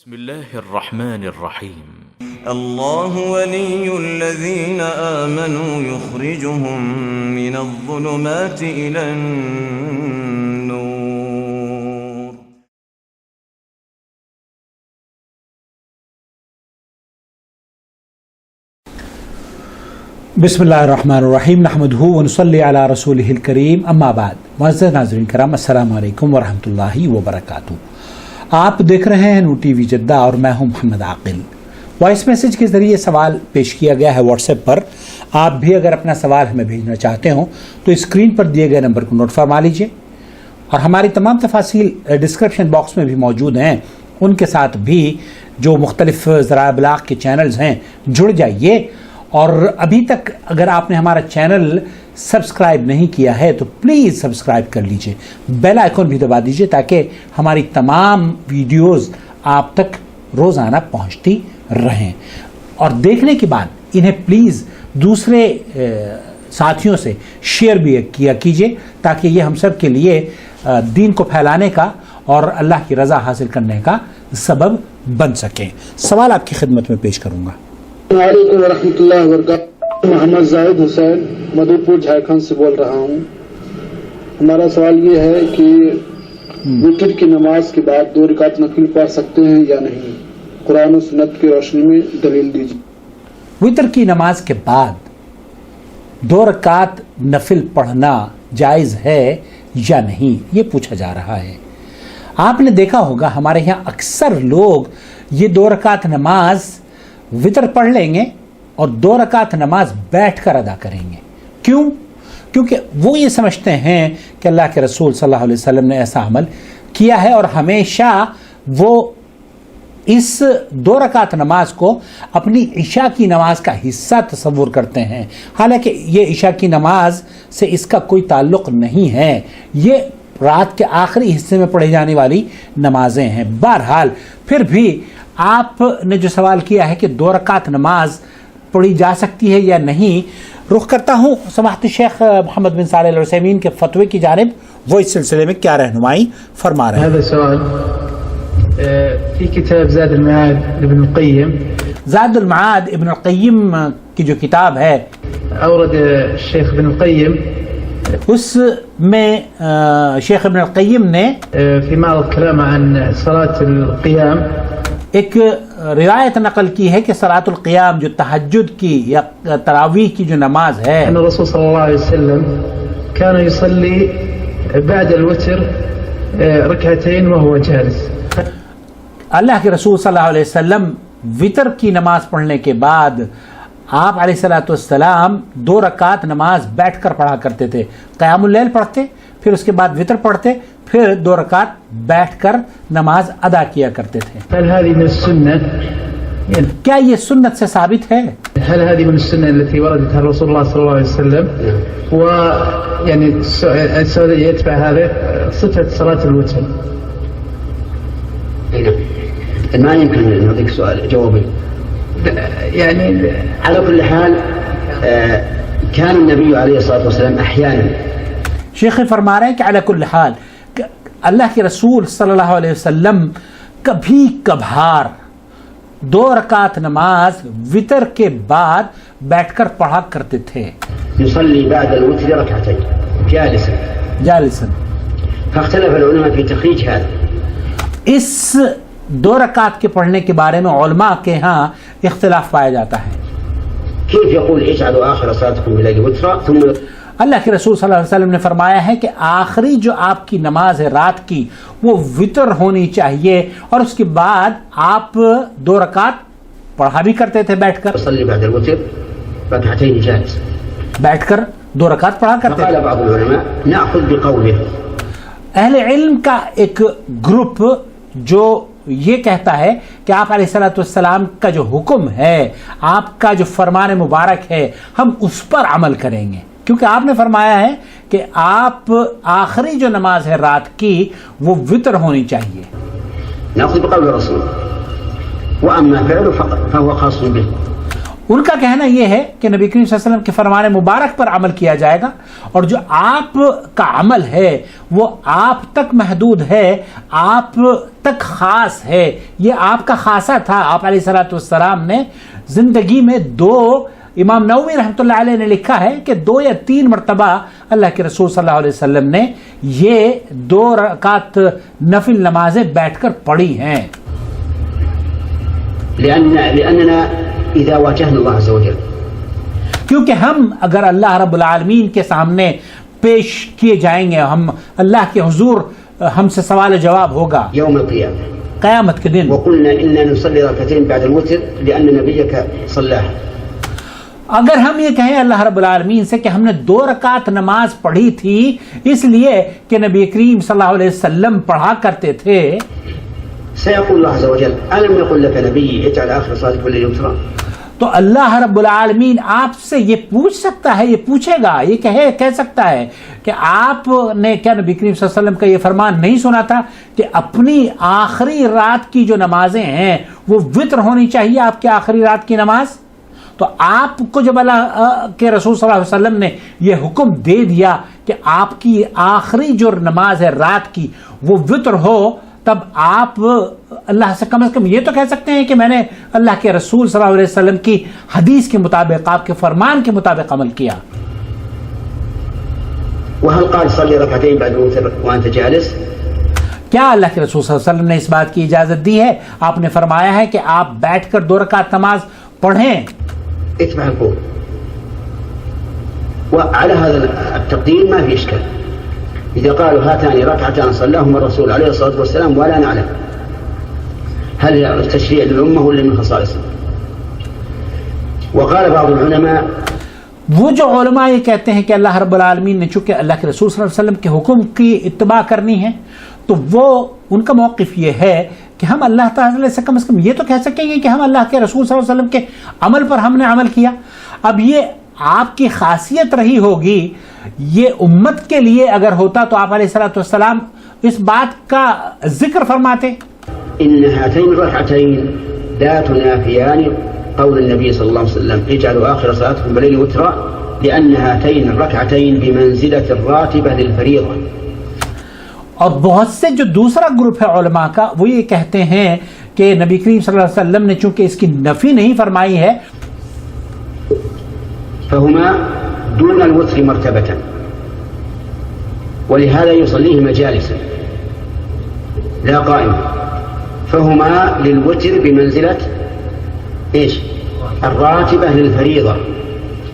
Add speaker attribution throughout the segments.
Speaker 1: بسم الله الرحمن الرحيم
Speaker 2: الله ولي الذين آمنوا يخرجهم من الظلمات إلى النور
Speaker 3: بسم اللہ الرحمن الرحیم نحمدہ ونصلی علی رسولہ الکریم اما بعد معزز ناظرین کرام السلام علیکم ورحمۃ اللہ وبرکاتہ۔ آپ دیکھ رہے ہیں نور ٹی وی جدہ اور میں ہوں محمد عاقل۔ وائس میسج کے ذریعے سوال پیش کیا گیا ہے واٹس ایپ پر، آپ بھی اگر اپنا سوال ہمیں بھیجنا چاہتے ہوں تو اسکرین پر دیے گئے نمبر کو نوٹ فرما لیجئے، اور ہماری تمام تفاصیل ڈسکرپشن باکس میں بھی موجود ہیں، ان کے ساتھ بھی جو مختلف ذرائع ابلاغ کے چینلز ہیں جڑ جائیے، اور ابھی تک اگر آپ نے ہمارا چینل سبسکرائب نہیں کیا ہے تو پلیز سبسکرائب کر لیجئے، بیل آئیکن بھی دبا دیجئے تاکہ ہماری تمام ویڈیوز آپ تک روزانہ پہنچتی رہیں، اور دیکھنے کے بعد انہیں پلیز دوسرے ساتھیوں سے شیئر بھی کیا کیجئے تاکہ یہ ہم سب کے لیے دین کو پھیلانے کا اور اللہ کی رضا حاصل کرنے کا سبب بن سکیں۔ سوال آپ کی خدمت میں پیش کروں گا۔
Speaker 4: السلام علیکم ورحمۃ اللہ وبرکاتہ۔ محمد زاہد حسین مدھوپور جھارکھنڈ سے بول رہا ہوں۔ ہمارا سوال یہ ہے کہ وتر کی نماز کے بعد 2 رکعت نفل پڑھ سکتے ہیں یا نہیں؟ قرآن و سنت کی روشنی میں دلیل دیجیے۔
Speaker 3: وتر کی نماز کے بعد 2 رکعت نفل پڑھنا جائز ہے یا نہیں، یہ پوچھا جا رہا ہے۔ آپ نے دیکھا ہوگا ہمارے یہاں اکثر لوگ یہ 2 رکعت نماز وتر پڑھ لیں گے اور 2 رکعت نماز بیٹھ کر ادا کریں گے۔ کیوں؟ کیونکہ وہ یہ سمجھتے ہیں کہ اللہ کے رسول صلی اللہ علیہ وسلم نے ایسا عمل کیا ہے، اور ہمیشہ وہ اس 2 رکعت نماز کو اپنی عشاء کی نماز کا حصہ تصور کرتے ہیں، حالانکہ یہ عشاء کی نماز سے اس کا کوئی تعلق نہیں ہے، یہ رات کے آخری حصے میں پڑھی جانے والی نمازیں ہیں۔ بہرحال پھر بھی آپ نے جو سوال کیا ہے کہ 2 رکعت نماز پڑھی جا سکتی ہے یا نہیں، رخ کرتا ہوں سماحت شیخ محمد بن صالح العثیمین کے فتوے کی جانب، وہ اس سلسلے میں کیا رہنمائی فرما رہے ہیں۔
Speaker 5: هذا سؤال في كتاب زاد المعاد لابن القيم،
Speaker 3: زاد المعاد ابن القیم کی جو کتاب ہے
Speaker 5: أورد الشيخ ابن القيم
Speaker 3: اس میں شیخ ابن القیم نے
Speaker 5: في معرض كلامه عن صلاة القيام
Speaker 3: ایک روایت نقل کی ہے کہ صلاۃ القیام جو تہجد کی یا تراویح کی جو نماز ہے،
Speaker 5: أن الرسول صلى الله عليه وسلم كان يصلي بعد الوتر 2 ركعتين وهو جالس۔
Speaker 3: اللہ کے رسول صلی اللہ علیہ وسلم وتر کی نماز پڑھنے کے بعد آپ علیہ الصلوۃ والسلام 2 رکعت نماز بیٹھ کر پڑھا کرتے تھے، قیام اللیل پڑھتے، پھر اس کے بعد وتر پڑھتے، پھر 2 رکعت بیٹھ کر نماز ادا کیا کرتے تھے۔
Speaker 5: هل هذه من السنة؟
Speaker 3: کیا یہ سنت سے ثابت ہے؟
Speaker 5: هل هذه من السنة التي وردتها الرسول الله صلى الله عليه وسلم؟ ويعني السؤال يتبع هذا صفة صلاة الوتر.
Speaker 6: ما يمكن نعطيك سؤال جوابي.
Speaker 5: يعني
Speaker 6: على كل حال كان النبي عليه الصلاة والسلام أحيانا
Speaker 3: شیخ فرما رہے ہیں کہ علی کل حال اللہ کے رسول صلی اللہ علیہ وسلم کبھی کبھار 2 رکعت نماز وتر کے بعد بیٹھ کر پڑھا کرتے تھے،
Speaker 6: يصلي بعد الوتر 2 ركعتين جالسا.
Speaker 3: جالسا۔
Speaker 6: فاختلف العلماء في تخريج هذا.
Speaker 3: اس 2 رکعت کے پڑھنے کے بارے میں علماء کے ہاں اختلاف پایا جاتا ہے۔
Speaker 6: كيف يقول اجعلوا آخر صلاتكم بالليل وترا ثم
Speaker 3: اللہ کے رسول صلی اللہ علیہ وسلم نے فرمایا ہے کہ آخری جو آپ کی نماز ہے رات کی وہ وتر ہونی چاہیے، اور اس کے بعد آپ 2 رکعت پڑھا بھی کرتے تھے بیٹھ کر،
Speaker 6: يصلي بعد الوتر 2 ركعتين جالسا.
Speaker 3: بیٹھ کر 2 رکعت پڑھا کرتے
Speaker 6: فقال
Speaker 3: تھے۔
Speaker 6: بعض العلماء نأخذ بقوله.
Speaker 3: اہل علم کا ایک گروپ جو یہ کہتا ہے کہ آپ علیہ الصلوۃ والسلام کا جو حکم ہے، آپ کا جو فرمان مبارک ہے، ہم اس پر عمل کریں گے، کیونکہ آپ نے فرمایا ہے کہ آپ آخری جو نماز ہے رات کی وہ وتر ہونی چاہیے۔
Speaker 6: نأخذ بقول الرسول وأما فعله فهو خاص به.
Speaker 3: ان کا کہنا یہ ہے کہ نبی کریم صلی اللہ علیہ وسلم کے فرمان مبارک پر عمل کیا جائے گا، اور جو آپ کا عمل ہے وہ آپ تک محدود ہے، آپ تک خاص ہے، یہ آپ کا خاصہ تھا۔ آپ علیہ الصلوۃ والسلام نے زندگی میں امام نووی رحمۃ اللہ علیہ نے لکھا ہے کہ 2 یا 3 مرتبہ اللہ کے رسول صلی اللہ علیہ وسلم نے یہ 2 رکعت نفل نمازیں بیٹھ کر پڑھی ہیں۔
Speaker 6: لأننا إذا واجهنا الله عز وجل،
Speaker 3: کیونکہ ہم اگر اللہ رب العالمین کے سامنے پیش کیے جائیں گے، ہم اللہ کے حضور ہم سے سوال جواب ہوگا
Speaker 6: يوم القيامة
Speaker 3: قیامت کے دن،
Speaker 6: وقلنا إننا نصلي ركعتين بعد الوتر لأن نبيك صلاها،
Speaker 3: اگر ہم یہ کہیں اللہ رب العالمین سے کہ ہم نے 2 رکعت نماز پڑھی تھی اس لیے کہ نبی کریم صلی اللہ علیہ وسلم پڑھا کرتے تھے،
Speaker 6: سيقول الله عز وجل ألم يقل لك نبي اجعل آخر صلاتك بالليل وترا،
Speaker 3: تو اللہ رب العالمین آپ سے یہ پوچھ سکتا ہے، یہ پوچھے گا، یہ کہہ سکتا ہے کہ آپ نے کیا نبی کریم صلی اللہ علیہ وسلم کا یہ فرمان نہیں سنا تھا کہ اپنی آخری رات کی جو نمازیں ہیں وہ وتر ہونی چاہیے، آپ کی آخری رات کی نماز؟ تو آپ کو جب اللہ کے رسول صلی اللہ علیہ وسلم نے یہ حکم دے دیا کہ آپ کی آخری جو نماز ہے رات کی وہ وتر ہو، تب آپ اللہ سے کم از کم یہ تو کہہ سکتے ہیں کہ میں نے اللہ کے رسول صلی اللہ علیہ وسلم کی حدیث کے مطابق، آپ کے فرمان کے مطابق عمل کیا۔
Speaker 6: وهل قال صلي ركعتين بعد الوتر وأنت جالس؟
Speaker 3: کیا اللہ کے رسول صلی اللہ علیہ وسلم نے اس بات کی اجازت دی ہے؟ آپ نے فرمایا ہے کہ آپ بیٹھ کر 2 رکعت نماز پڑھیں۔
Speaker 6: اتبع القول، وعلى هذا التقدير ما في إشكال. إذا قالوا هاتان ركعتان صلاهما الرسول عليه الصلاة والسلام ولا نعلم هل التشريع للأمة ولا من خصائصه. وقال بعض العلماء،
Speaker 3: وہ جو علماء یہ کہتے ہیں کہ اللہ رب العالمین نے چونکہ اللہ کے رسول صلی اللہ علیہ وسلم کے حکم کی اتباع کرنی ہے، تو وہ ان کا موقف یہ ہے کہ ہم اللہ تعالی سے کم از کم یہ تو کہہ سکیں گے کہ ہم اللہ کے رسول صلی اللہ علیہ وسلم کے عمل پر ہم نے عمل کیا۔ اب یہ آپ کی خاصیت رہی ہوگی، یہ امت کے لیے اگر ہوتا تو آپ علیہ الصلوۃ والسلام اس بات کا ذکر فرماتے۔
Speaker 6: إن هاتين الركعتين لا تنافيان قول النبي صلى الله عليه وسلم اجعلوا آخر صلاتكم بالليل وترا لأن هاتين الركعتين بمنزلة الراتبة للفريضة۔
Speaker 3: اور بہت سے جو دوسرا گروپ ہے علماء کا وہ یہ کہتے ہیں کہ نبی کریم صلی اللہ علیہ وسلم نے چونکہ اس کی نفی نہیں فرمائی ہے،
Speaker 6: فهما دون الوتر مرتبة ولهذا يصليه مجالسا لا قائمة، فهما للوتر بمنزلة ايش؟ الراتبة للفريضة،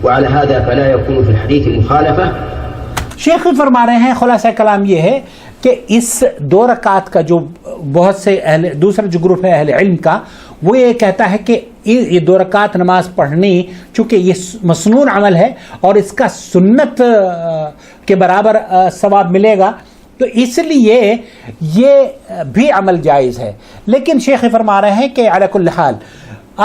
Speaker 6: وعلى هذا فلا يكون في الحديث مخالفة۔
Speaker 3: شیخ فرما رہے ہیں خلاصہ کلام یہ ہے کہ اس 2 رکعت کا جو بہت سے دوسرا جو گروپ ہے اہل علم کا، وہ یہ کہتا ہے کہ یہ 2 رکعت نماز پڑھنی چونکہ یہ مسنون عمل ہے اور اس کا سنت کے برابر ثواب ملے گا، تو اس لیے یہ بھی عمل جائز ہے۔ لیکن شیخ فرما رہے ہیں کہ علی کل حال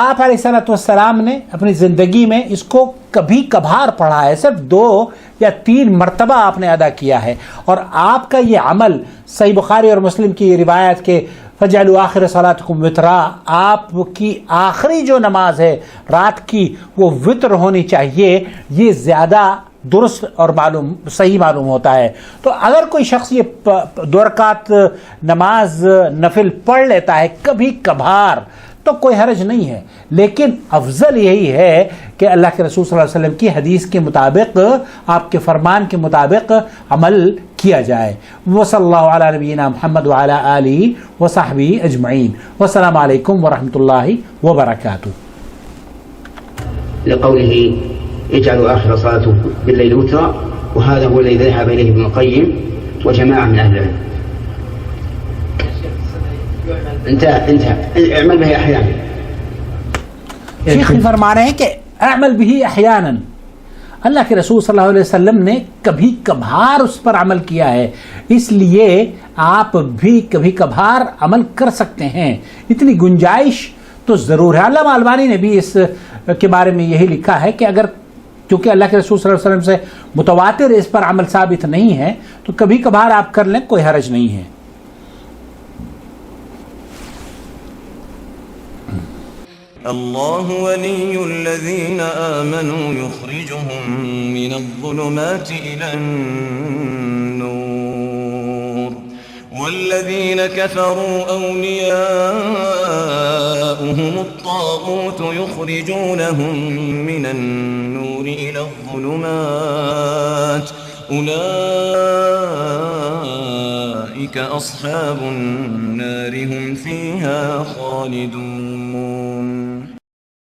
Speaker 3: آپ علیہ الصلوۃ والسلام نے اپنی زندگی میں اس کو کبھی کبھار پڑھا ہے، صرف 2 یا 3 مرتبہ آپ نے ادا کیا ہے، اور آپ کا یہ عمل صحیح بخاری اور مسلم کی یہ روایت کہ فجعلوا آخر صلاتکم وترا، آپ کی آخری جو نماز ہے رات کی وہ وتر ہونی چاہیے، یہ زیادہ درست اور صحیح معلوم ہوتا ہے۔ تو اگر کوئی شخص یہ 2 رکعت نماز نفل پڑھ لیتا ہے کبھی کبھار تو کوئی حرج نہیں ہے، لیکن افضل یہی ہے کہ اللہ کے رسول صلی اللہ علیہ وسلم کی حدیث کے مطابق، آپ کے فرمان کے مطابق عمل کیا جائے۔ وصلی اللہ علی نبینا محمد وعلی آلہ وصحبہ اجمعین، والسلام علیکم ورحمۃ اللہ وبرکاتہ۔
Speaker 6: لقوله اجعلوا آخر صلاتكم بالليل وترا، وهذا هو الذي ذهب إليه ابن القيم وجماعة من أهل العلم. انتهى اعمل به احيانا.
Speaker 3: شیخ فرما رہے ہیں کہ اعمل به احیانا، اللہ کے رسول صلی اللہ علیہ وسلم نے کبھی کبھار اس پر عمل کیا ہے، اس لیے آپ بھی کبھی کبھار عمل کر سکتے ہیں، اتنی گنجائش تو ضرور ہے۔ علامہ البانی نے بھی اس کے بارے میں یہی لکھا ہے کہ اگر چونکہ اللہ کے رسول صلی اللہ علیہ وسلم سے متواتر اس پر عمل ثابت نہیں ہے تو کبھی کبھار آپ کر لیں، کوئی حرج نہیں ہے۔
Speaker 2: الله ولي الذين آمنوا يخرجهم من الظلمات إلى النور والذين كفروا أولياؤهم الطاغوت يخرجونهم من النور إلى الظلمات أولئك أصحاب النار هم فيها خالدون